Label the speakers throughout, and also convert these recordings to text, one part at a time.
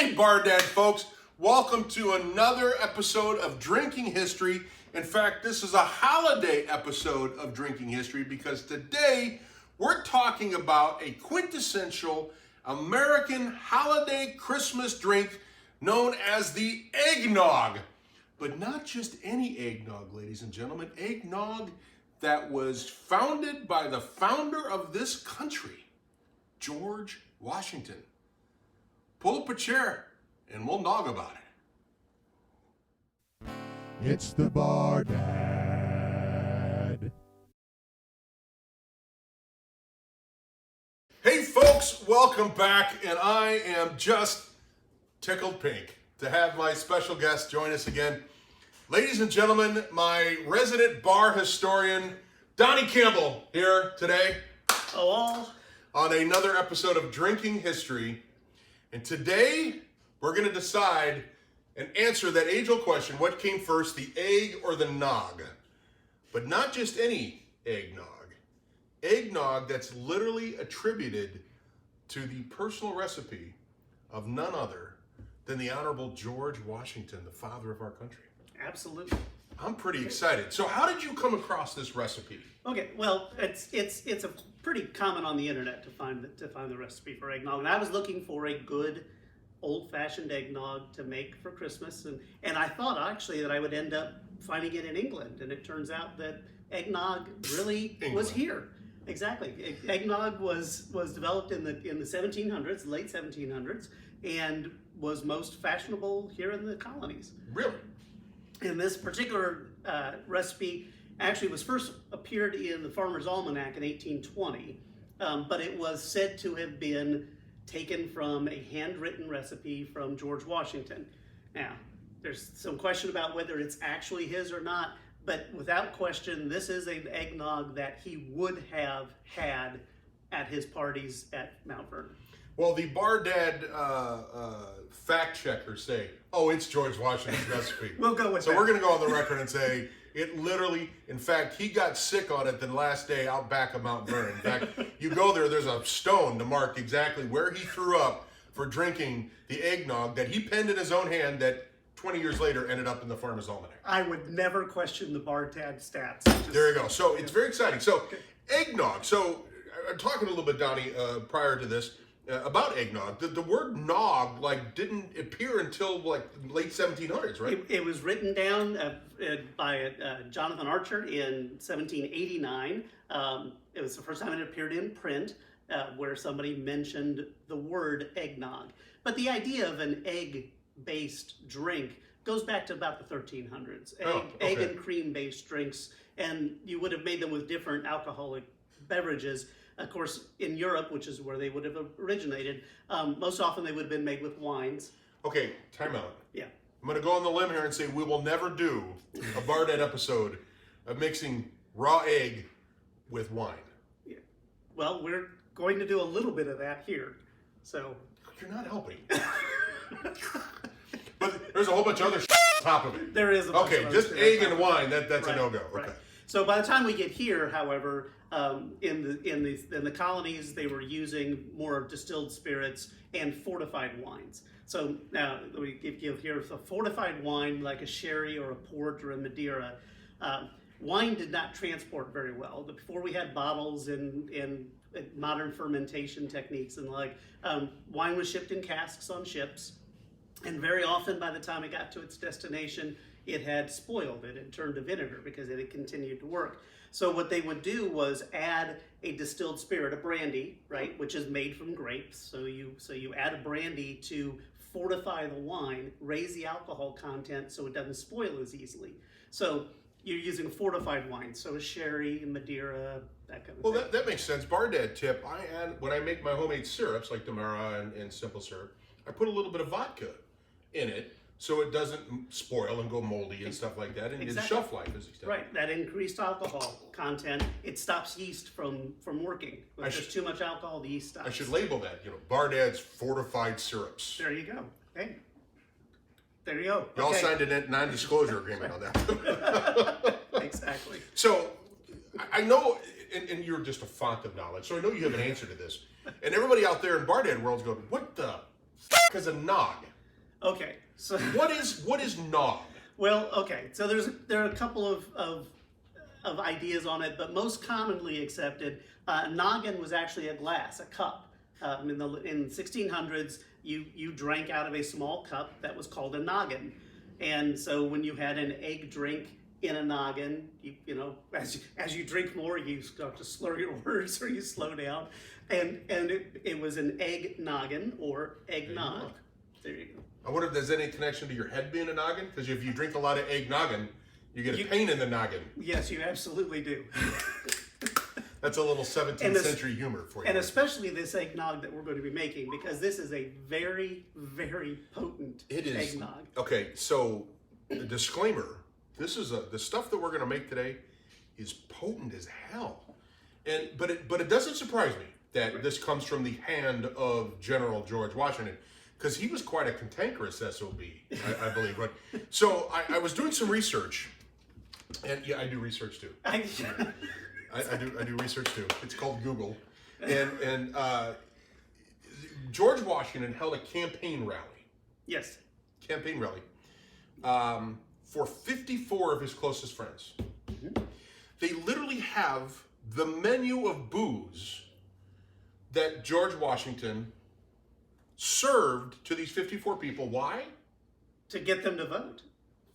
Speaker 1: Hey, Bar Dad folks, welcome to another episode of Drinking History. In fact, this is a holiday episode of Drinking History because today we're talking about a quintessential American holiday Christmas drink known as the eggnog. But not just any eggnog, ladies and gentlemen. Eggnog that was founded by the founder of this country, George Washington. Pull up a chair and we'll nog about it.
Speaker 2: It's the Bar Dad.
Speaker 1: Hey folks, welcome back, and I am just tickled pink to have my special guest join us again. Ladies and gentlemen, my resident bar historian, Donnie Campbell, here today.
Speaker 3: Hello.
Speaker 1: On another episode of Drinking History. And today, we're going to decide and answer that age-old question, what came first, the egg or the nog? But not just any eggnog. Eggnog that's literally attributed to the personal recipe of none other than the Honorable George Washington, the father of our country.
Speaker 3: Absolutely.
Speaker 1: I'm pretty excited. So how did you come across this recipe?
Speaker 3: Okay, well, it's a pretty common on the internet to find the recipe for eggnog, and I was looking for a good old-fashioned eggnog to make for Christmas, and I thought actually that I would end up finding it in England, and it turns out that eggnog really was here. Exactly. Eggnog was developed in the 1700s, late 1700s, and was most fashionable here in the colonies.
Speaker 1: Really?
Speaker 3: And this particular recipe actually was first appeared in the Farmer's Almanac in 1820, but it was said to have been taken from a handwritten recipe from George Washington. Now, there's some question about whether it's actually his or not, but without question, this is an eggnog that he would have had at his parties at Mount Vernon.
Speaker 1: Well, the Bar Dad fact checkers say, oh, it's George Washington's recipe.
Speaker 3: We'll go with that.
Speaker 1: So we're going to go on the record and say it literally, in fact, he got sick on it the last day out back of Mount Vernon. In fact, you go there's a stone to mark exactly where he threw up for drinking the eggnog that he penned in his own hand that 20 years later ended up in the Farmer's Almanac.
Speaker 3: I would never question the Bar Dad stats.
Speaker 1: There you go. So it's very exciting. So eggnog. So I'm talking a little bit, Donnie, prior to this. About eggnog, the word nog didn't appear until late 1700s, right?
Speaker 3: It was written down by Jonathan Archer in 1789. It was the first time it appeared in print, where somebody mentioned the word eggnog. But the idea of an egg-based drink goes back to about the 1300s. Egg and cream-based drinks, and you would have made them with different alcoholic beverages. Of course, in Europe, which is where they would have originated, most often they would have been made with wines.
Speaker 1: Okay, time out.
Speaker 3: Yeah.
Speaker 1: I'm going to go on the limb here and say we will never do a Bar Dad episode of mixing raw egg with wine.
Speaker 3: Yeah. Well, we're going to do a little bit of that here. So
Speaker 1: you're not helping. But there's a whole bunch of other shit on top of it.
Speaker 3: There is a bunch of
Speaker 1: just
Speaker 3: other
Speaker 1: egg and wine. That's right, a no-go.
Speaker 3: Right.
Speaker 1: Okay.
Speaker 3: So by the time we get here, however, in the colonies, they were using more distilled spirits and fortified wines. So now we give here a fortified wine like a sherry or a port or a Madeira. Wine did not transport very well. Before we had bottles and modern fermentation techniques and wine was shipped in casks on ships, and very often by the time it got to its destination, it had spoiled. It had turned to vinegar because it had continued to work. So what they would do was add a distilled spirit, a brandy, right, which is made from grapes. So you add a brandy to fortify the wine, raise the alcohol content so it doesn't spoil as easily. So you're using fortified wine, so a sherry, Madeira, that kind of thing.
Speaker 1: Well, that makes sense. Bar Dad tip, I add, when I make my homemade syrups like Demerara and simple syrup, I put a little bit of vodka in it, so it doesn't spoil and go moldy and stuff like that, and its shelf life is extended.
Speaker 3: Right, that increased alcohol content, it stops yeast from working. When there's too much alcohol, the yeast stops.
Speaker 1: I should label that, Bar Dad's fortified syrups.
Speaker 3: There you go. Hey, there you go.
Speaker 1: Y'all signed a non-disclosure agreement on that.
Speaker 3: Exactly.
Speaker 1: So, I know, and you're just a font of knowledge, so I know you have an answer to this. And everybody out there in Bar Dad world's going, what the is a nog?
Speaker 3: Okay, so
Speaker 1: What is nog?
Speaker 3: well, okay, so there are a couple of ideas on it, but most commonly accepted, noggin was actually a glass, a cup. In 1600s, you drank out of a small cup that was called a noggin, and so when you had an egg drink in a noggin, you know, as you drink more, you start to slur your words or you slow down, and it was an egg noggin or eggnog. There you go.
Speaker 1: I wonder if there's any connection to your head being a noggin, because if you drink a lot of egg noggin, you get a pain in the noggin.
Speaker 3: Yes, you absolutely do.
Speaker 1: That's a little 17th century humor for you.
Speaker 3: And especially this eggnog that we're going to be making, because this is a very, very potent eggnog.
Speaker 1: Okay, so the disclaimer, this is the stuff that we're going to make today is potent as hell. But it doesn't surprise me that this comes from the hand of General George Washington, because he was quite a cantankerous SOB, I believe. But so I was doing some research, and yeah, I do research too. I do research too. It's called Google, and George Washington held a campaign rally.
Speaker 3: Yes.
Speaker 1: Campaign rally for 54 of his closest friends. Mm-hmm. They literally have the menu of booze that George Washington served to these 54 people. Why?
Speaker 3: To get them to vote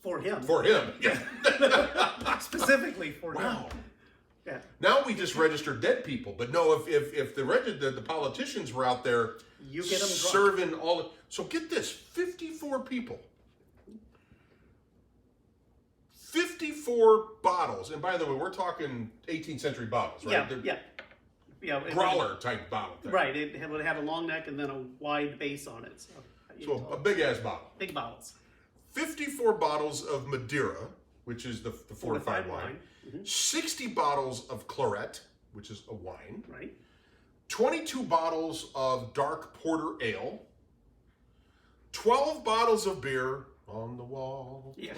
Speaker 3: for him.
Speaker 1: For him. Yeah.
Speaker 3: Specifically for him.
Speaker 1: Wow.
Speaker 3: Yeah.
Speaker 1: Now we just register dead people, but no, if the politicians were out there,
Speaker 3: you get them
Speaker 1: serving drunk. All. So get this: 54 people, 54 bottles, and by the way, we're talking 18th century bottles, right?
Speaker 3: Yeah.
Speaker 1: Growler type bottle.
Speaker 3: Right. It would have a long neck and then a wide base on it.
Speaker 1: So a big ass bottle.
Speaker 3: Big bottles.
Speaker 1: 54 bottles of Madeira, which is the fortified wine. Mm-hmm. 60 bottles of claret, which is a wine.
Speaker 3: Right.
Speaker 1: 22 bottles of dark porter ale. 12 bottles of beer on the wall.
Speaker 3: Yeah.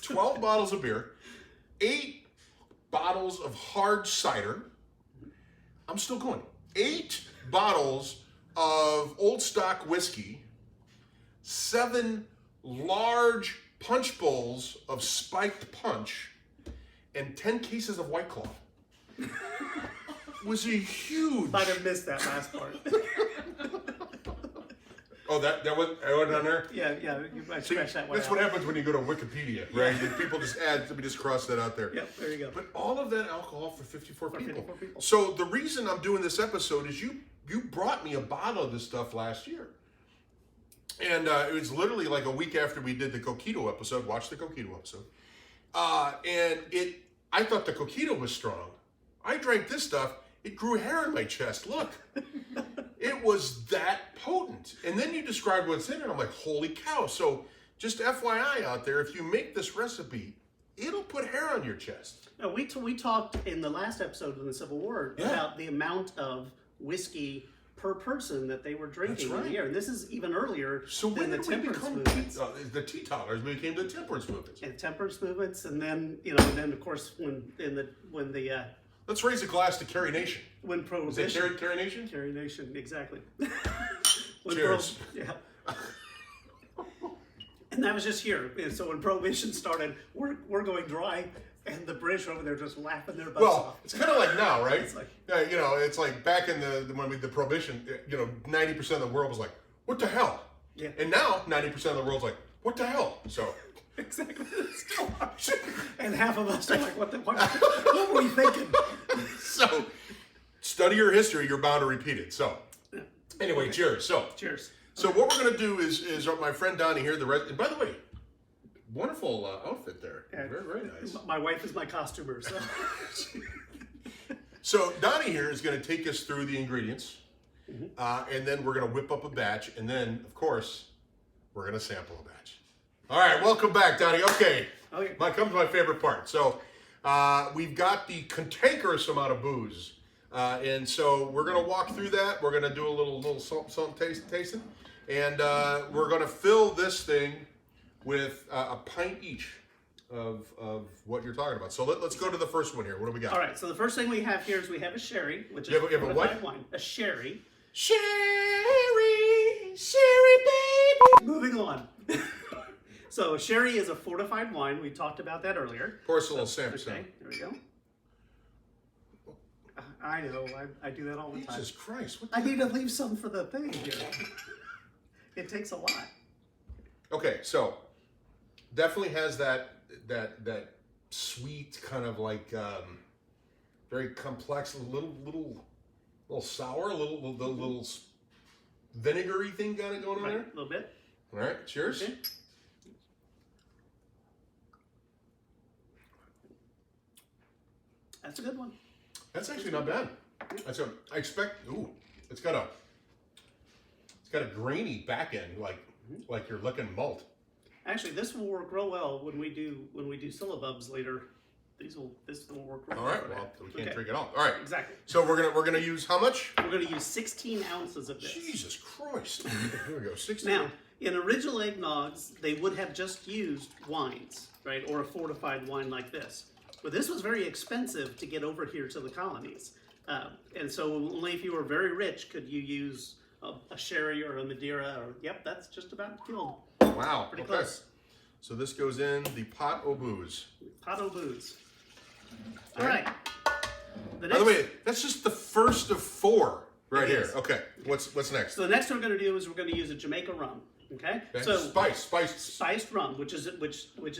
Speaker 1: 12 bottles of beer. 8 bottles of hard cider. I'm still going. 8 bottles of old stock whiskey. 7 large punch bowls of spiked punch. And 10 cases of White Claw. Was a huge.
Speaker 3: Might have missed that last part.
Speaker 1: Oh, that wasn't on there?
Speaker 3: Yeah, you might scratch that one
Speaker 1: That's
Speaker 3: out.
Speaker 1: what happens when you go to Wikipedia, right? People just add, let me just cross that out there.
Speaker 3: Yep, there you go.
Speaker 1: But all of that alcohol for 54 people.
Speaker 3: 54 people.
Speaker 1: So the reason I'm doing this episode is you brought me a bottle of this stuff last year. And it was literally like a week after we did the Coquito episode. Watch the Coquito episode. I thought the Coquito was strong. I drank this stuff. It grew hair on my chest. Look. It was that potent. And then you described what's in it. I'm like, holy cow. So just FYI out there, if you make this recipe, it'll put hair on your chest.
Speaker 3: No, we talked in the last episode of the Civil War about the amount of whiskey per person that they were drinking in a year. And this is even earlier than the temperance movements.
Speaker 1: The teetotalers became the temperance movements.
Speaker 3: And temperance movements, and then then of course when the
Speaker 1: let's raise a glass to Carrie Nation.
Speaker 3: When prohibition.
Speaker 1: Is it Carrie Nation?
Speaker 3: Carrie Nation, exactly.
Speaker 1: Cheers.
Speaker 3: Yeah. And that was just here. And so when prohibition started, we're going dry, and the British are over there just laughing their butts off.
Speaker 1: It's kind of like now, right?
Speaker 3: It's like,
Speaker 1: it's like back in the prohibition. 90% of the world was like, "What the hell?"
Speaker 3: Yeah.
Speaker 1: And now 90% of the world's like, "What the hell?" So.
Speaker 3: Exactly. And half of us are like, what were we thinking?
Speaker 1: So, study your history, you're bound to repeat it. So, anyway, cheers.
Speaker 3: Cheers.
Speaker 1: So what we're going to do is my friend Donnie here, and by the way, wonderful outfit there.
Speaker 3: Yeah.
Speaker 1: Very, very nice.
Speaker 3: My wife is my costumer, so.
Speaker 1: So Donnie here is going to take us through the ingredients, and then we're going to whip up a batch, and then, of course, we're going to sample a batch. All right, welcome back, Donnie. Okay. Comes my favorite part. So we've got the cantankerous amount of booze. And so we're going to walk through that. We're going to do a little salt tasting. And we're going to fill this thing with a pint each of what you're talking about. So let's go to the first one here. What do we got?
Speaker 3: All right, so the first thing we have here is we have a sherry, which is
Speaker 1: you have a what?
Speaker 3: wine. A sherry.
Speaker 1: Sherry!
Speaker 3: Sherry, baby. Moving on. So sherry is a fortified wine. We talked about that earlier.
Speaker 1: Pour us a little sample.
Speaker 3: Okay, there we go. I know, I do that all the time.
Speaker 1: Jesus Christ! What
Speaker 3: I need to leave some for the thing here. It takes a lot.
Speaker 1: Okay, so definitely has that sweet kind of like very complex, little sour, little vinegary thing got it going on there.
Speaker 3: A little bit.
Speaker 1: All right, cheers.
Speaker 3: Okay. That's a good one.
Speaker 1: That's actually not bad. That's a, I expect. Ooh, it's got a grainy back end, like you're licking malt.
Speaker 3: Actually, this will work real well when we do syllabubs later. This will work real
Speaker 1: All
Speaker 3: well.
Speaker 1: right, well, we can't drink it all. All right,
Speaker 3: Exactly.
Speaker 1: so we're gonna use how much?
Speaker 3: We're going to use 16 ounces of this.
Speaker 1: Jesus Christ! Here we go. 16.
Speaker 3: Now, in original eggnogs, they would have just used wines, right, or a fortified wine like this. But this was very expensive to get over here to the colonies, and so only if you were very rich could you use a sherry or a Madeira. Or yep, that's just about killed.
Speaker 1: Wow.
Speaker 3: Pretty
Speaker 1: okay.
Speaker 3: close.
Speaker 1: So this goes in the pot au booze.
Speaker 3: Pot au booze. All right.
Speaker 1: By the way, that's just the first of 4 right
Speaker 3: It
Speaker 1: here.
Speaker 3: is.
Speaker 1: Okay. What's next?
Speaker 3: So the next one we're going to do is we're going to use a Jamaica rum. Okay.
Speaker 1: Okay.
Speaker 3: So
Speaker 1: spiced.
Speaker 3: spiced rum, which is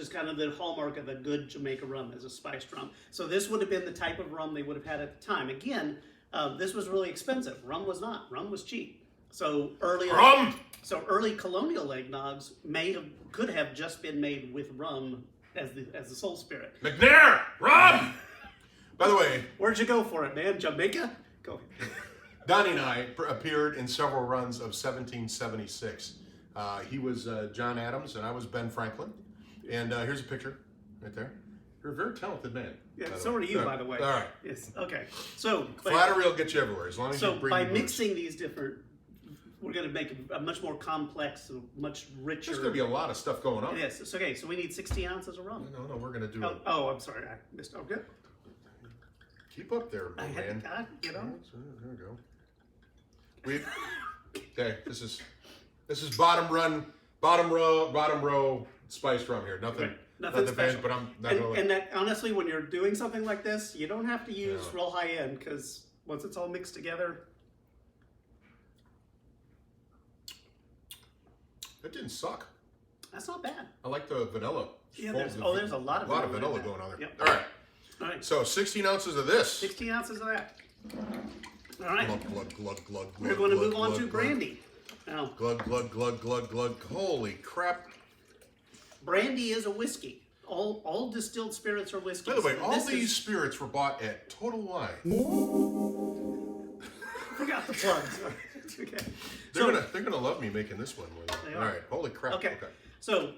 Speaker 3: kind of the hallmark of a good Jamaica rum, is a spiced rum. So this would have been the type of rum they would have had at the time. Again, this was really expensive. Rum was not. Rum was cheap. So early colonial eggnogs could have just been made with rum as the sole spirit.
Speaker 1: McNair, rum. By the way,
Speaker 3: Where'd you go for it, man? Jamaica? Go.
Speaker 1: Donnie and I appeared in several runs of 1776. He was John Adams, and I was Ben Franklin. And here's a picture right there. You're a very talented man.
Speaker 3: Yeah, so are you, by the way.
Speaker 1: All right.
Speaker 3: Yes. Okay. So
Speaker 1: Flattery will get you everywhere as long as you
Speaker 3: So
Speaker 1: bring
Speaker 3: by
Speaker 1: the booze.
Speaker 3: mixing these different, we're going to make a much more complex, much richer.
Speaker 1: There's going to be a lot of stuff going on.
Speaker 3: It is. It's okay. So we need 16 ounces of rum.
Speaker 1: No, we're going to do it.
Speaker 3: Oh, I'm sorry. I missed. Okay.
Speaker 1: Keep up there,
Speaker 3: I
Speaker 1: man.
Speaker 3: had to, you know.
Speaker 1: There we go. Okay, this is bottom row spiced rum here. Nothing
Speaker 3: Nothing special.
Speaker 1: but I'm not gonna
Speaker 3: And that honestly, when you're doing something like this, you don't have to use
Speaker 1: No.
Speaker 3: real high end, because once it's all mixed together.
Speaker 1: It didn't suck.
Speaker 3: That's not bad.
Speaker 1: I like the vanilla.
Speaker 3: Yeah, there's a lot of
Speaker 1: vanilla
Speaker 3: in
Speaker 1: going on there.
Speaker 3: Yep.
Speaker 1: All right.
Speaker 3: All right.
Speaker 1: So 16 ounces of this.
Speaker 3: 16 ounces of that. All right.
Speaker 1: Glug, glug, glug,
Speaker 3: We're
Speaker 1: glug,
Speaker 3: going to
Speaker 1: glug,
Speaker 3: move on
Speaker 1: glug,
Speaker 3: to
Speaker 1: glug.
Speaker 3: brandy. Now,
Speaker 1: Glug, glug, glug, glug, glug. Holy crap.
Speaker 3: brandy is a whiskey. All distilled spirits are whiskeys.
Speaker 1: By the way,
Speaker 3: And
Speaker 1: all
Speaker 3: this
Speaker 1: these
Speaker 3: is-
Speaker 1: spirits were bought at Total Wine.
Speaker 3: forgot the plugs. Okay.
Speaker 1: They're gonna love me making this one.
Speaker 3: They
Speaker 1: All
Speaker 3: are.
Speaker 1: right. Holy crap.
Speaker 3: Okay. So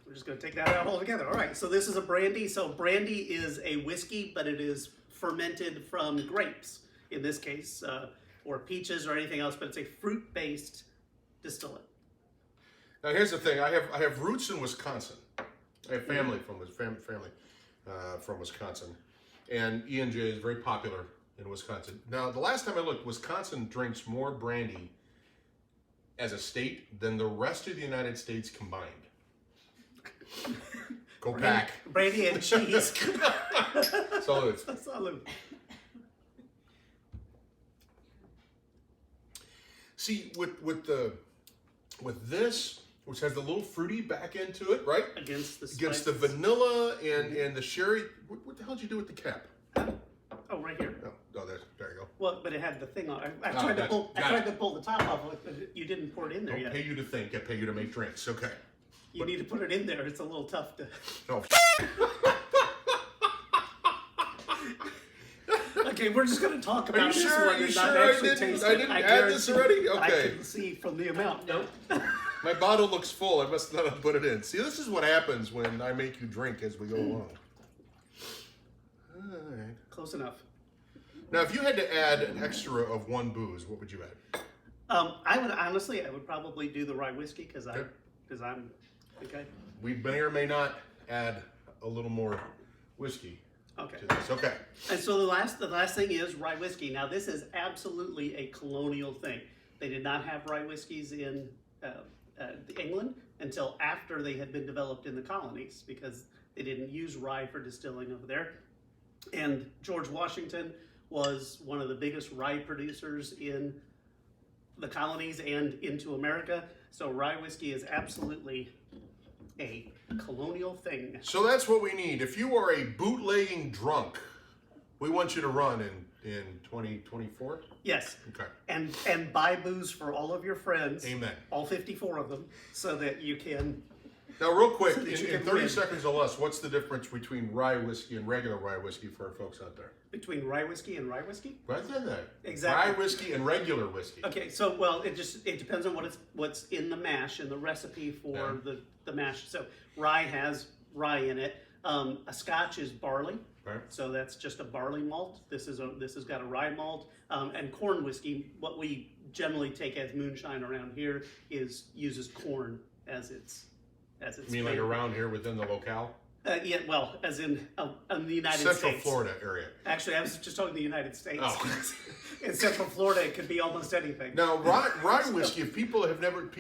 Speaker 3: we're just going to take that out altogether. All right. So this is a brandy. So brandy is a whiskey, but it is fermented from grapes in this case, or peaches or anything else. But it's a fruit-based distillate.
Speaker 1: Now here's the thing. I have roots in Wisconsin. I have family from Wisconsin, and E&J is very popular in Wisconsin. Now the last time I looked, Wisconsin drinks more brandy as a state than the rest of the United States combined. Go pack.
Speaker 3: Brandy and cheese.
Speaker 1: Salute.
Speaker 3: Salute.
Speaker 1: See, with this, which has the little fruity back end to it, right?
Speaker 3: Against the
Speaker 1: Against the
Speaker 3: spices.
Speaker 1: vanilla and the sherry. What the hell did you do with the cap?
Speaker 3: Oh, right here.
Speaker 1: Oh, there you go.
Speaker 3: Well, but it had the thing on. I
Speaker 1: Oh,
Speaker 3: tried to
Speaker 1: got
Speaker 3: pull.
Speaker 1: it.
Speaker 3: I
Speaker 1: Got
Speaker 3: tried
Speaker 1: it.
Speaker 3: to pull the top off, but you didn't pour it in there
Speaker 1: Don't
Speaker 3: yet.
Speaker 1: pay you to think. I pay you to make drinks. Okay.
Speaker 3: You need to put it in there. It's a little tough to.
Speaker 1: Oh,
Speaker 3: Okay, we're just going to talk about
Speaker 1: you
Speaker 3: this
Speaker 1: sure?
Speaker 3: one
Speaker 1: You
Speaker 3: and
Speaker 1: sure
Speaker 3: not
Speaker 1: I
Speaker 3: actually
Speaker 1: didn't-
Speaker 3: taste
Speaker 1: I
Speaker 3: it.
Speaker 1: didn't add
Speaker 3: guarantee
Speaker 1: this already?
Speaker 3: I
Speaker 1: Okay.
Speaker 3: can see from the amount. Nope.
Speaker 1: my bottle looks full. I must not have put it in. See, this is what happens when I make you drink as we go along. All right.
Speaker 3: Close enough.
Speaker 1: Now, if you had to add an extra of 1 booze, what would you add?
Speaker 3: I would probably do the rye whiskey because
Speaker 1: Okay.
Speaker 3: I'm okay.
Speaker 1: We may or may not add a little more whiskey
Speaker 3: Okay.
Speaker 1: to this. Okay.
Speaker 3: And so the last thing is rye whiskey. Now this is absolutely a colonial thing. They did not have rye whiskeys in England until after they had been developed in the colonies, because they didn't use rye for distilling over there. And George Washington was one of the biggest rye producers in the colonies and into America. So rye whiskey is absolutely a colonial thing.
Speaker 1: So that's what we need. If you are a bootlegging drunk, we want you to run in 2024.
Speaker 3: Yes.
Speaker 1: Okay.
Speaker 3: And buy booze for all of your friends.
Speaker 1: Amen.
Speaker 3: All 54 of them, so that you can.
Speaker 1: Now, real quick,
Speaker 3: So that you
Speaker 1: in
Speaker 3: can
Speaker 1: 30
Speaker 3: win.
Speaker 1: seconds or less, what's the difference between rye whiskey and regular rye whiskey for our folks out there?
Speaker 3: Between rye whiskey and rye whiskey?
Speaker 1: Right there.
Speaker 3: Exactly.
Speaker 1: Rye whiskey and regular whiskey.
Speaker 3: Okay, so well, it depends on what's in the mash and the recipe for the mash. So rye has rye in it. A Scotch is barley,
Speaker 1: Right.
Speaker 3: so that's just a barley malt. This has got a rye malt, and corn whiskey. What we generally take as moonshine around here uses corn as its.
Speaker 1: You mean like around here within the locale?
Speaker 3: Yeah, well, as in the United
Speaker 1: Central
Speaker 3: States.
Speaker 1: Florida area.
Speaker 3: Actually, I was just talking the United States.
Speaker 1: Oh.
Speaker 3: In Central Florida, it could be almost anything.
Speaker 1: Now, rye whiskey, if people have never,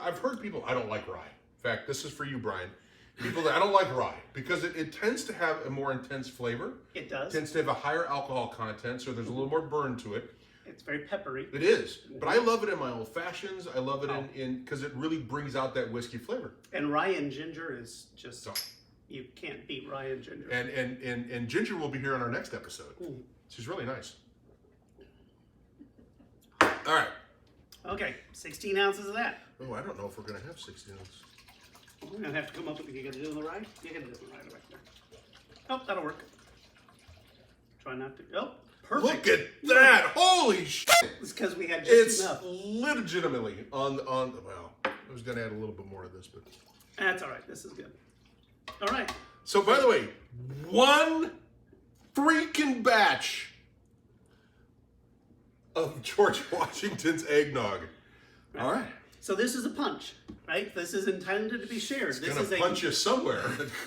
Speaker 1: I've heard people, I don't like rye. In fact, this is for you, Brian. People that I don't like rye because it tends to have a more intense flavor.
Speaker 3: It does.
Speaker 1: It tends to have a higher alcohol content, so there's a little more burn to it.
Speaker 3: It's very peppery.
Speaker 1: It is, but I love it in my old fashions. I love it in because it really brings out that whiskey flavor.
Speaker 3: And rye and ginger is just, you can't beat rye and ginger.
Speaker 1: And Ginger will be here on our next episode. She's really nice. All right.
Speaker 3: Okay, 16 ounces of that.
Speaker 1: Oh, I don't know if we're gonna have 16 ounces.
Speaker 3: We're gonna have to come up with. You gonna do the rye? You gotta do the rye right there. Oh, that'll work. Try not to. Oh, perfect.
Speaker 1: Look at that! Holy shit!
Speaker 3: It's because we had just
Speaker 1: It's
Speaker 3: enough.
Speaker 1: legitimately on. Well, I was gonna add a little bit more of this, but
Speaker 3: That's all right. This is good. All right.
Speaker 1: so. By the way, one freaking batch of George Washington's eggnog. All right.
Speaker 3: So this is a punch, right? This is intended to be shared.
Speaker 1: It's
Speaker 3: This
Speaker 1: gonna
Speaker 3: is
Speaker 1: punch you somewhere.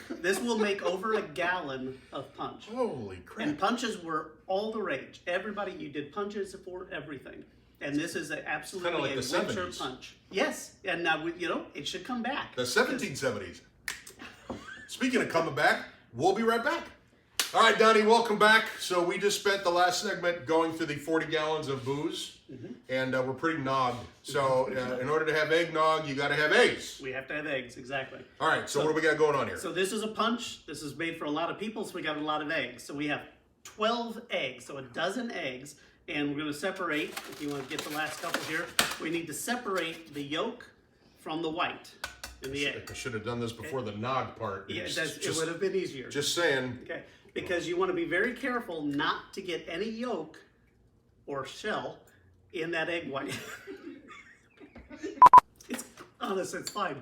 Speaker 3: This will make over a gallon of punch.
Speaker 1: Holy crap!
Speaker 3: And punches were all the rage. Everybody, you did punches for everything. And this is absolutely
Speaker 1: Kinda like
Speaker 3: a
Speaker 1: the
Speaker 3: winter
Speaker 1: 70s.
Speaker 3: punch. Yes, and now it should come back.
Speaker 1: The 1770s. Speaking of coming back, we'll be right back. All right, Donnie, welcome back. So we just spent the last segment going through the 40 gallons of booze, and we're pretty nogged. So in order to have eggnog, you got to have eggs.
Speaker 3: We have to have eggs, exactly.
Speaker 1: All right, so what do we got going on here?
Speaker 3: So this is a punch. This is made for a lot of people, so we got a lot of eggs. So we have 12 eggs, so a dozen eggs. And we're going to separate, if you want to get the last couple here, we need to separate the yolk from the white in the egg.
Speaker 1: I should have done this before the nog part.
Speaker 3: Yeah,
Speaker 1: It's
Speaker 3: it would have been easier.
Speaker 1: Just saying.
Speaker 3: Okay, because you want to be very careful not to get any yolk or shell in that egg white. It's honest, it's fine.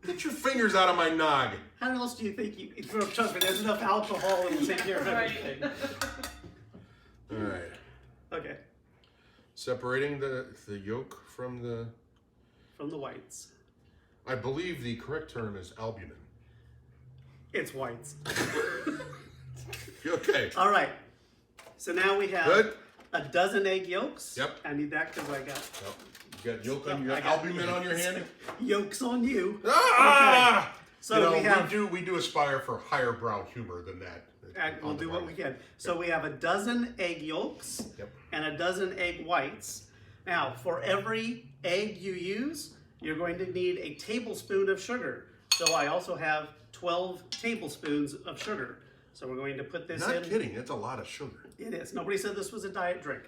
Speaker 1: Get your fingers out of my nog.
Speaker 3: How else do you think you? Trust me, there's enough alcohol in the take care of everything.
Speaker 1: All right.
Speaker 3: Okay,
Speaker 1: Separating the yolk from the...
Speaker 3: from the whites.
Speaker 1: I believe the correct term is albumin.
Speaker 3: It's whites.
Speaker 1: Okay.
Speaker 3: All right. So now we have
Speaker 1: Good.
Speaker 3: a dozen egg yolks.
Speaker 1: Yep.
Speaker 3: I need that because I got
Speaker 1: Well, you got yolk on, you
Speaker 3: I
Speaker 1: got
Speaker 3: got-
Speaker 1: albumin on your hand?
Speaker 3: yolks on you.
Speaker 1: Ah!
Speaker 3: So
Speaker 1: You know,
Speaker 3: we have.
Speaker 1: we do aspire for higher brow humor than that.
Speaker 3: We'll do what we can. So we have a dozen egg yolks
Speaker 1: Yep.
Speaker 3: and a dozen egg whites. Now, for every egg you use, you're going to need a tablespoon of sugar. So I also have 12 tablespoons of sugar. So we're going to put this in.
Speaker 1: Not kidding, that's a lot of sugar.
Speaker 3: It is. Nobody said this was a diet drink.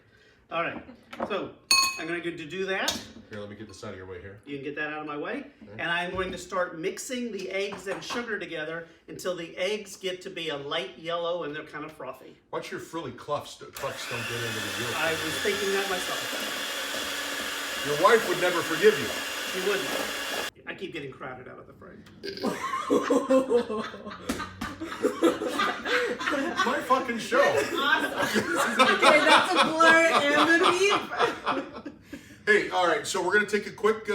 Speaker 3: All right. So I'm going to do that.
Speaker 1: Here, let me get this out of your way here.
Speaker 3: You can get that out of my way. And I'm going to start mixing the eggs and sugar together until the eggs get to be a light yellow and they're kind of frothy.
Speaker 1: Watch your frilly clufs don't get into the yolk.
Speaker 3: I was thinking that myself.
Speaker 1: Your wife would never forgive you.
Speaker 3: She wouldn't. I keep getting crowded out of the frame.
Speaker 1: It's my fucking show.
Speaker 4: Okay, that's a blur and a beep.
Speaker 1: Hey, all right, so we're going to take a quick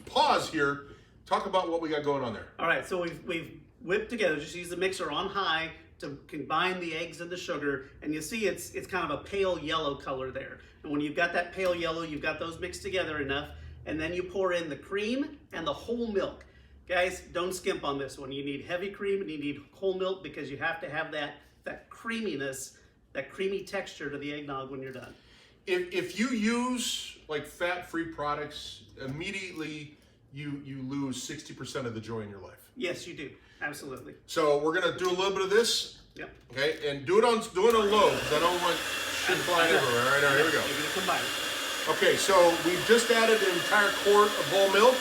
Speaker 1: pause here. Talk about what we got going on there.
Speaker 3: All right, so we've whipped together. Just use the mixer on high to combine the eggs and the sugar, and you see it's kind of a pale yellow color there. And when you've got that pale yellow, you've got those mixed together enough, and then you pour in the cream and the whole milk. Guys, don't skimp on this one. You need heavy cream and you need whole milk because you have to have that creaminess, that creamy texture to the eggnog when you're done.
Speaker 1: If you use like fat-free products, immediately you lose 60% of the joy in your life.
Speaker 3: Yes, you do. Absolutely.
Speaker 1: So we're gonna do a little bit of this.
Speaker 3: Yep.
Speaker 1: Okay, and do it on low because I don't want shit flying everywhere. All right, here we go.
Speaker 3: You're gonna combine it.
Speaker 1: Okay, so we've just added an entire quart of whole milk,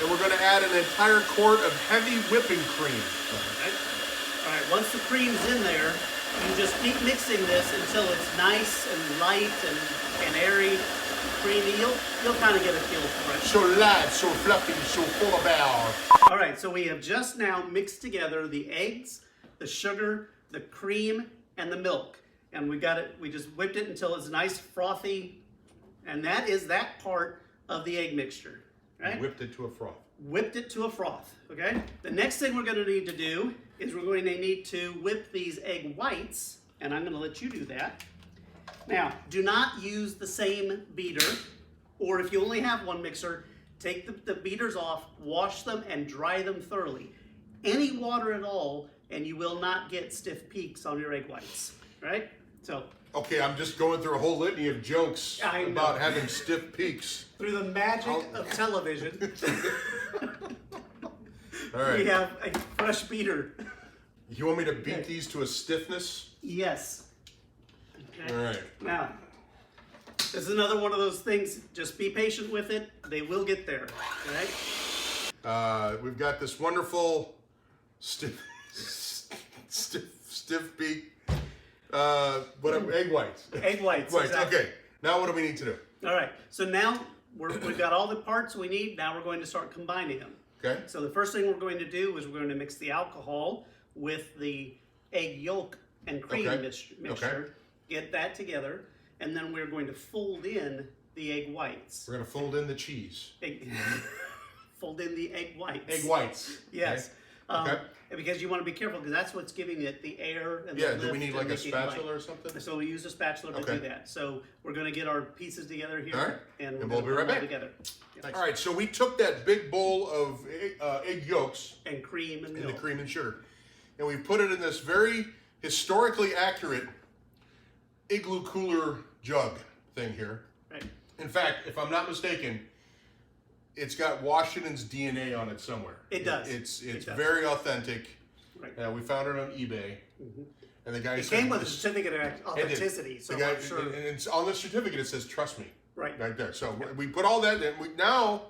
Speaker 1: and we're going to add an entire quart of heavy whipping cream.
Speaker 3: Okay. All right, once the cream's in there, you just keep mixing this until it's nice and light and airy, creamy. You'll kind of get a feel for it.
Speaker 1: So light, so fluffy, so full of power.
Speaker 3: All right, so we have just now mixed together the eggs, the sugar, the cream, and the milk. And we just whipped it until it's nice, frothy. And that is that part of the egg mixture, right?
Speaker 1: Whipped it to a froth.
Speaker 3: Whipped it to a froth, okay? The next thing we're going to need to do is we're going to need to whip these egg whites, and I'm going to let you do that. Now, do not use the same beater, or if you only have one mixer, take the beaters off, wash them, and dry them thoroughly. Any water at all, and you will not get stiff peaks on your egg whites, right? So.
Speaker 1: Okay, I'm just going through a whole litany of jokes
Speaker 3: I know.
Speaker 1: about having stiff peaks.
Speaker 3: Through the magic of television,
Speaker 1: All right.
Speaker 3: we have a fresh beater.
Speaker 1: You want me to beat these to a stiffness?
Speaker 3: Yes. Okay.
Speaker 1: All right.
Speaker 3: Now, this is another one of those things. Just be patient with it. They will get there. Okay.
Speaker 1: We've got this wonderful stiff peak. Whatever, egg whites.
Speaker 3: Egg whites.
Speaker 1: Whites.
Speaker 3: Exactly.
Speaker 1: Okay. Now what do we need to do?
Speaker 3: All right. So now we've got all the parts we need. Now we're going to start combining them.
Speaker 1: Okay.
Speaker 3: So the first thing we're going to do is we're going to mix the alcohol with the egg yolk and cream mixture.
Speaker 1: Okay.
Speaker 3: Get that together, and then we're going to fold in the egg whites.
Speaker 1: We're gonna fold in the cheese.
Speaker 3: Fold in the egg whites.
Speaker 1: Egg whites.
Speaker 3: Yes.
Speaker 1: Okay.
Speaker 3: Because you want to be careful because that's what's giving it the air and the
Speaker 1: Yeah,
Speaker 3: lift.
Speaker 1: do we need
Speaker 3: and
Speaker 1: like a
Speaker 3: making it
Speaker 1: spatula
Speaker 3: light.
Speaker 1: or something?
Speaker 3: So we use a spatula to do that. So we're going to get our pieces together here,
Speaker 1: All right.
Speaker 3: and
Speaker 1: And
Speaker 3: we'll
Speaker 1: we'll be right
Speaker 3: put them all
Speaker 1: back.
Speaker 3: together. Yep.
Speaker 1: All right, so we took that big bowl of egg yolks
Speaker 3: And cream and
Speaker 1: and
Speaker 3: milk.
Speaker 1: the cream and sugar, and we put it in this very historically accurate igloo cooler jug thing here.
Speaker 3: Right.
Speaker 1: In fact, if I'm not mistaken, it's got Washington's DNA on it somewhere.
Speaker 3: It does.
Speaker 1: It's
Speaker 3: It does.
Speaker 1: very authentic.
Speaker 3: Right.
Speaker 1: We found it on eBay, and the guy
Speaker 3: It
Speaker 1: said
Speaker 3: came with a
Speaker 1: this-
Speaker 3: certificate of
Speaker 1: it did.
Speaker 3: authenticity, so
Speaker 1: The guy,
Speaker 3: I'm sure.
Speaker 1: and it's on the certificate. It says "Trust me."
Speaker 3: Right.
Speaker 1: Right there. So we put all that in. Now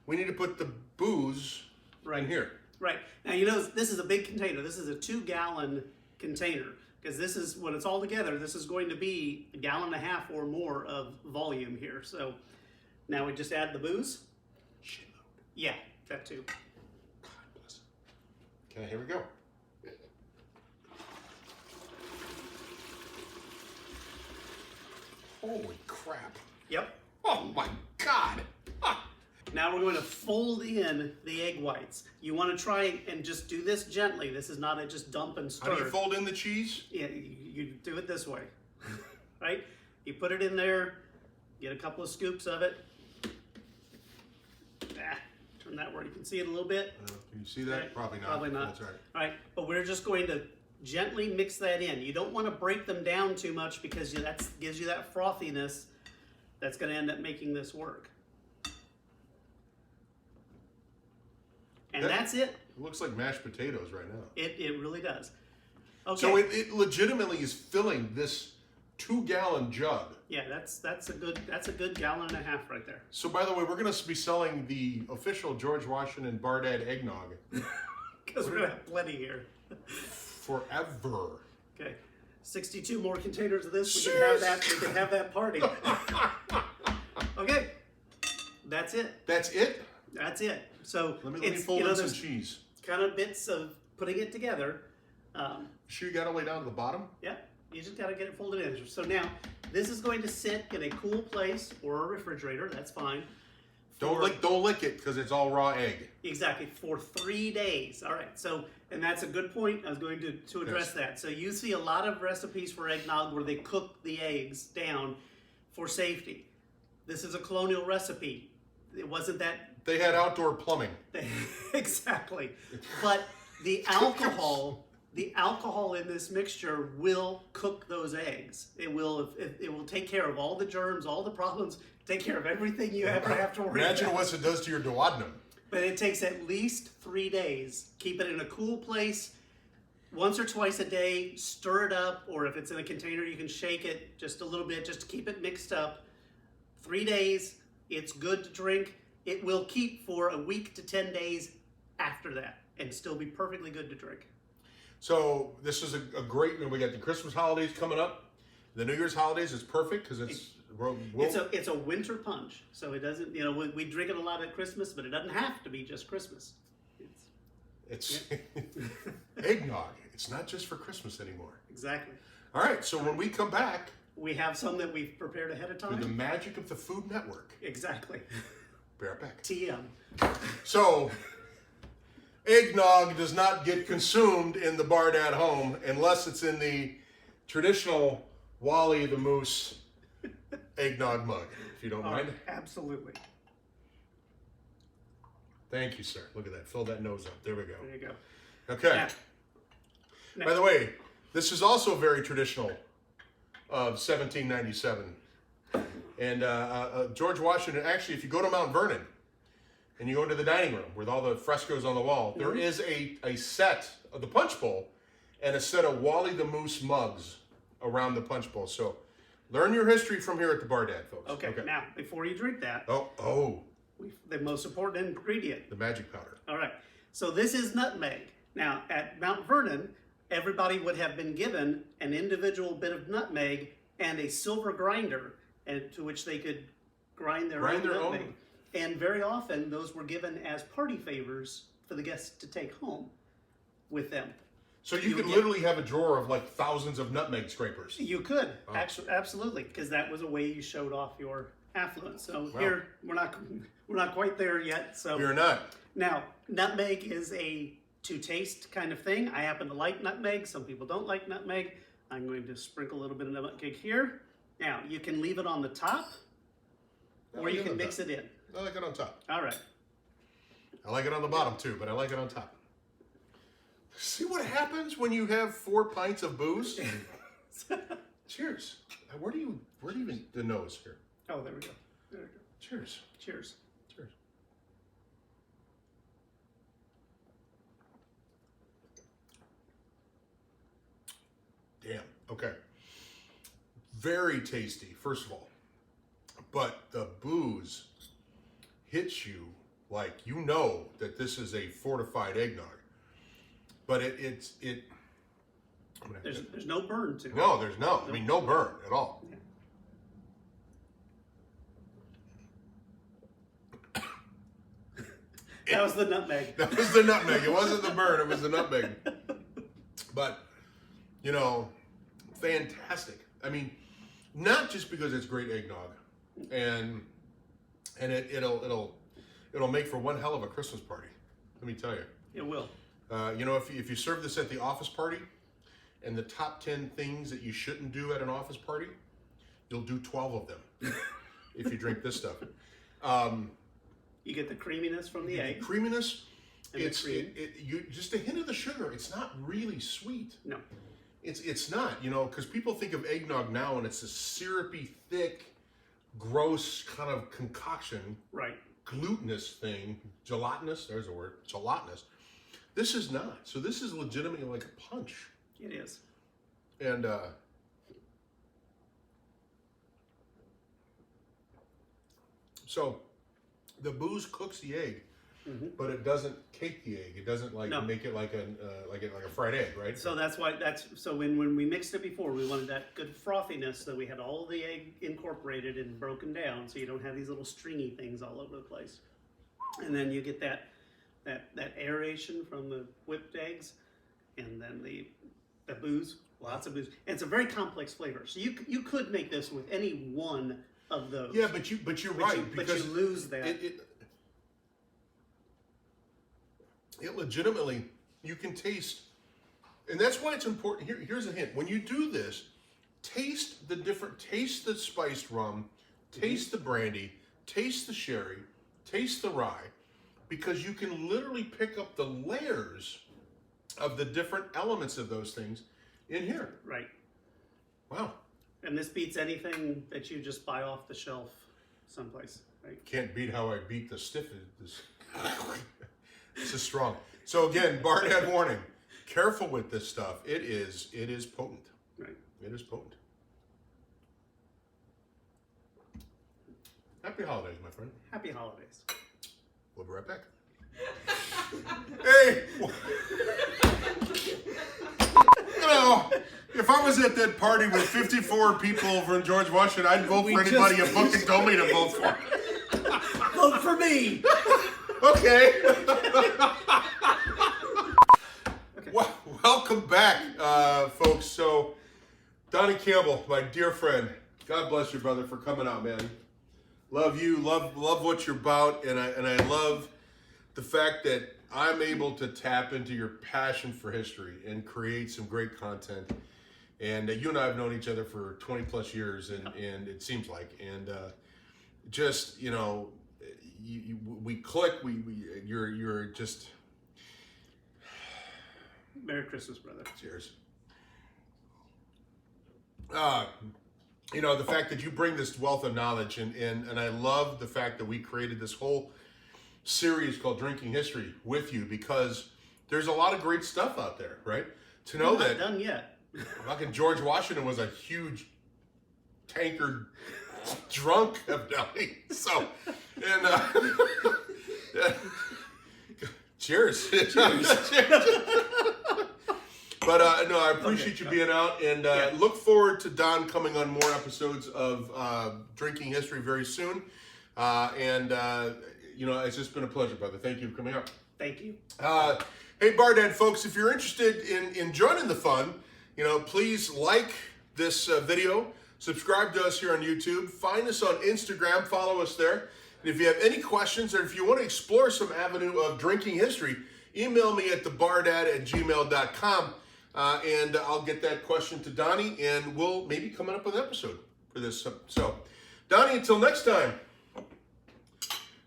Speaker 1: we need to put the booze
Speaker 3: Right.
Speaker 1: in here.
Speaker 3: Right. Now, you know, this is a big container. This is a 2-gallon container. Because this is, when it's all together, this is going to be 1.5 gallons or more of volume here. So now we just add the booze.
Speaker 1: Shitload.
Speaker 3: Yeah, that too.
Speaker 1: God bless it. Okay, here we go. Holy crap.
Speaker 3: Yep.
Speaker 1: Oh my God. Ah.
Speaker 3: Now we're going to fold in the egg whites. You want to try and just do this gently. This is not a just dump and stir.
Speaker 1: How do you fold in the cheese?
Speaker 3: Yeah, you do it this way, right? You put it in there, get a couple of scoops of it. Turn that where you can see it a little bit.
Speaker 1: Can you see that?
Speaker 3: Right.
Speaker 1: Probably not.
Speaker 3: Probably not.
Speaker 1: That's all right.
Speaker 3: All right, but we're just going to gently mix that in. You don't want to break them down too much because that gives you that frothiness that's going to end up making this work. And that's it.
Speaker 1: It looks like mashed potatoes right now.
Speaker 3: It really does. Okay.
Speaker 1: So it legitimately is filling this 2-gallon jug.
Speaker 3: Yeah, that's a good 1.5 gallons right there.
Speaker 1: So by the way, we're going to be selling the official George Washington Bar Dad eggnog
Speaker 3: Because we're gonna have plenty here.
Speaker 1: forever.
Speaker 3: Okay, 62 more containers of this. We can have that. We can have that party. Okay, that's it.
Speaker 1: That's it?
Speaker 3: That's it. So
Speaker 1: Let me
Speaker 3: it's,
Speaker 1: fold in some
Speaker 3: there's
Speaker 1: cheese.
Speaker 3: kind of bits of putting it together.
Speaker 1: Sure you got to lay down to the bottom?
Speaker 3: Yeah, you just gotta get it folded in. So now this is going to sit in a cool place or a refrigerator. That's fine
Speaker 1: Don't lick it because it's all raw egg.
Speaker 3: Exactly, for 3 days. All right, so, and that's a good point. I was going to address that. So you see a lot of recipes for eggnog where they cook the eggs down for safety. This is a colonial recipe. It wasn't that.
Speaker 1: They had outdoor plumbing.
Speaker 3: Exactly. But the alcohol in this mixture will cook those eggs. It will take care of all the germs, all the problems, take care of everything you ever have to worry
Speaker 1: Imagine
Speaker 3: about.
Speaker 1: what it does to your duodenum.
Speaker 3: But it takes at least 3 days. Keep it in a cool place. Once or twice a day, stir it up, or if it's in a container, you can shake it just a little bit just to keep it mixed up. 3 days, it's good to drink. It will keep for a week to 10 days after that and still be perfectly good to drink.
Speaker 1: So this is a great, we got the Christmas holidays coming up. The New Year's holidays is perfect because
Speaker 3: it's a winter punch. So it doesn't, we drink it a lot at Christmas, but it doesn't have to be just Christmas.
Speaker 1: It's eggnog. It's not just for Christmas anymore.
Speaker 3: Exactly.
Speaker 1: All right, so when we come back,
Speaker 3: we have some that we've prepared ahead of time.
Speaker 1: through the magic of the Food Network.
Speaker 3: Exactly.
Speaker 1: Be right back.
Speaker 3: TM.
Speaker 1: So, eggnog does not get consumed in the Bardad home unless it's in the traditional Wally the Moose eggnog mug, if you don't mind.
Speaker 3: Absolutely.
Speaker 1: Thank you, sir. Look at that. Fill that nose up. There we go.
Speaker 3: There you go.
Speaker 1: Okay.
Speaker 3: Now,
Speaker 1: By the way, this is also very traditional of 1797. And George Washington, actually, if you go to Mount Vernon and you go into the dining room with all the frescoes on the wall, there is a set of the punch bowl and a set of Wally the Moose mugs around the punch bowl. So learn your history from here at the Bardad, folks.
Speaker 3: Okay, now, before you drink that,
Speaker 1: the
Speaker 3: the most important ingredient.
Speaker 1: The magic powder.
Speaker 3: All right, so this is nutmeg. Now, at Mount Vernon, everybody would have been given an individual bit of nutmeg and a silver grinder, and to which they could grind their own nutmeg. And very often, those were given as party favors for the guests to take home with them.
Speaker 1: So you could literally have a drawer of like thousands of nutmeg scrapers.
Speaker 3: You could, actually, absolutely, because that was a way you showed off your affluence. So here, we're not quite there yet. So
Speaker 1: We're not.
Speaker 3: Now, nutmeg is a to-taste kind of thing. I happen to like nutmeg. Some people don't like nutmeg. I'm going to sprinkle a little bit of nutmeg here. Now, you can leave it on the top, or you can mix it in.
Speaker 1: I like it on top.
Speaker 3: All right.
Speaker 1: I like it on the bottom too, but I like it on top. See what happens when you have 4 pints of booze? Cheers. Where do you even the nose here?
Speaker 3: Oh, there we go. There we go.
Speaker 1: Cheers.
Speaker 3: Cheers.
Speaker 1: Cheers. Damn. Okay. Very tasty, first of all. But the booze hits you like you know that this is a fortified eggnog. But there's
Speaker 3: no burn to it.
Speaker 1: No, there's no. I mean, no burn at all.
Speaker 3: That was the nutmeg.
Speaker 1: That was the nutmeg. It wasn't the burn. It was the nutmeg. But, fantastic. I mean, not just because it's great eggnog, and it'll make for one hell of a Christmas party. Let me tell you.
Speaker 3: It will.
Speaker 1: If you serve this at the office party, and the top 10 things that you shouldn't do at an office party, you'll do 12 of them if you drink this stuff.
Speaker 3: You get the creaminess from the egg.
Speaker 1: Creaminess.
Speaker 3: And
Speaker 1: Just a hint of the sugar. It's not really sweet.
Speaker 3: No.
Speaker 1: It's not, because people think of eggnog now and it's a syrupy, thick, gross kind of concoction.
Speaker 3: Right.
Speaker 1: Glutinous thing. Gelatinous. There's a word. Gelatinous. This is not. So this is legitimately like a punch.
Speaker 3: It is.
Speaker 1: And so the booze cooks the egg, but it doesn't cake the egg. It doesn't make it like a fried egg, right?
Speaker 3: So that's why when we mixed it before, we wanted that good frothiness, so we had all the egg incorporated and broken down, so you don't have these little stringy things all over the place. And then you get that aeration from the whipped eggs, and then the booze, lots of booze. And it's a very complex flavor. So you could make this with any one of those.
Speaker 1: Yeah, but you're right,
Speaker 3: because you lose that.
Speaker 1: it legitimately, you can taste, and that's why it's important. Here's a hint. When you do this, taste the spiced rum, taste the brandy, taste the sherry, taste the rye, because you can literally pick up the layers of the different elements of those things in here.
Speaker 3: Right.
Speaker 1: Wow.
Speaker 3: And this beats anything that you just buy off the shelf someplace, right?
Speaker 1: Can't beat how I beat the stiff. This is strong. So again, bar dad warning. Careful with this stuff. It is potent.
Speaker 3: Right.
Speaker 1: It is potent. Happy holidays, my friend.
Speaker 3: Happy holidays.
Speaker 1: We'll be right back. Hey! You know, if I was at that party with 54 people from George Washington, I'd vote for anybody you fucking told me to vote for.
Speaker 3: Vote for me!
Speaker 1: Okay. Well, welcome back, folks. So, Donnie Campbell, my dear friend, God bless you, brother, for coming out, man. Love you, love what you're about, and I love the fact that I'm able to tap into your passion for history and create some great content. And you and I have known each other for 20 plus years, and it seems like, and just, you know, we click. You're just.
Speaker 3: Merry Christmas, brother.
Speaker 1: Cheers. You know, the fact that you bring this wealth of knowledge, and I love the fact that we created this whole series called Drinking History with you, because there's a lot of great stuff out there, right? To know that
Speaker 3: Not done yet.
Speaker 1: fucking George Washington was a huge tankard drunk, evidently. So, and cheers. But no, I appreciate you being out, and look forward to Don coming on more episodes of Drinking History very soon. You know, it's just been a pleasure, brother. Thank you for coming out.
Speaker 3: Thank you.
Speaker 1: Hey, Bar Dad folks, if you're interested in joining the fun, you know, please like this video, subscribe to us here on YouTube, find us on Instagram, follow us there. And if you have any questions, or if you want to explore some avenue of drinking history, email me at thebardad@gmail.com. And I'll get that question to Donnie, and we'll maybe come up with an episode for this. So, Donnie, until next time,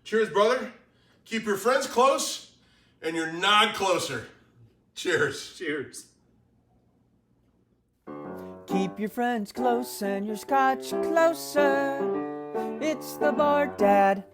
Speaker 1: cheers, brother. Keep your friends close and your nog closer. Cheers.
Speaker 3: Cheers.
Speaker 5: Keep your friends close and your scotch closer. It's the Bar Dad.